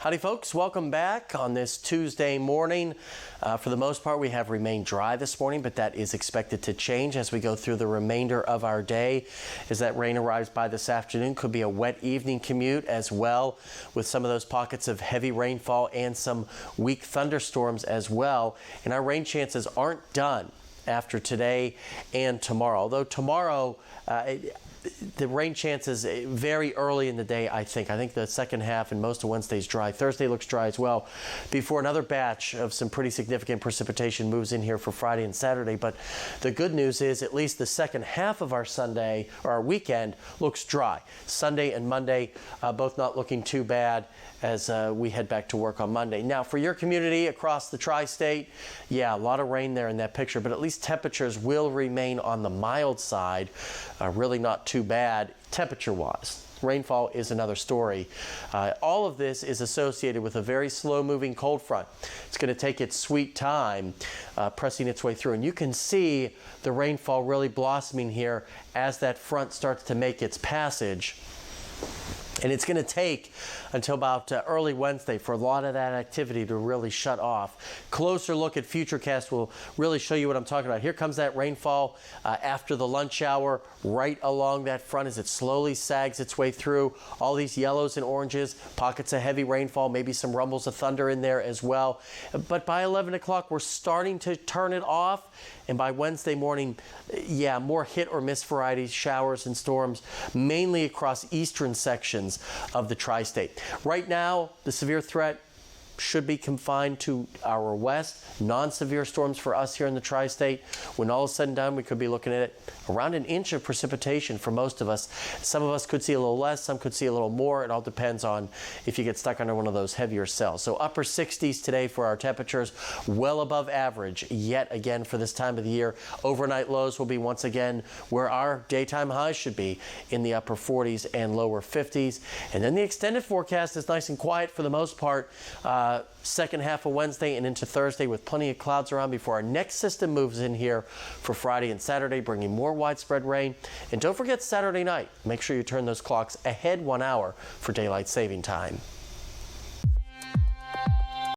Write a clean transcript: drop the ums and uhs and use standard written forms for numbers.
Howdy folks, welcome back on this Tuesday morning. For the most part, we have remained dry this morning, but that is expected to change as we go through the remainder of our day. As that rain arrives by this afternoon, could be a wet evening commute as well, with some of those pockets of heavy rainfall and some weak thunderstorms as well. And our rain chances aren't done after today and tomorrow. Although tomorrow, the rain chances very early in the day, I think. I think the second half and most of Wednesday's dry. Thursday looks dry as well before another batch of some pretty significant precipitation moves in here for Friday and Saturday. But the good news is at least the second half of our Sunday or our weekend looks dry. Sunday and Monday both not looking too bad as we head back to work on Monday. Now for your community across the tri-state, yeah, a lot of rain there in that picture, but at least temperatures will remain on the mild side. Really not too bad temperature-wise. Rainfall is another story. All of this is associated with a very slow-moving cold front. It's going to take its sweet time pressing its way through. And you can see the rainfall really blossoming here as that front starts to make its passage. And it's going to take until about early Wednesday for a lot of that activity to really shut off. Closer look at Futurecast will really show you what I'm talking about. Here comes that rainfall after the lunch hour right along that front as it slowly sags its way through. All these yellows and oranges, pockets of heavy rainfall, maybe some rumbles of thunder in there as well. But by 11 o'clock, we're starting to turn it off. And by Wednesday morning, yeah, more hit or miss varieties, showers and storms, mainly across eastern sections of the tri-state. Right now, the severe threat should be confined to our west. Non-severe storms for us here in the tri-state. When all is said and done, we could be looking at it around an inch of precipitation for most of us. Some of us could see a little less, some could see a little more. It all depends on if you get stuck under one of those heavier cells. So upper 60s today for our temperatures, well above average yet again for this time of the year. Overnight lows will be once again where our daytime highs should be in the upper 40s and lower 50s. And then the extended forecast is nice and quiet for the most part. Second half of Wednesday and into Thursday with plenty of clouds around before our next system moves in here for Friday and Saturday, bringing more widespread rain. And don't forget Saturday night. Make sure you turn those clocks ahead 1 hour for daylight saving time.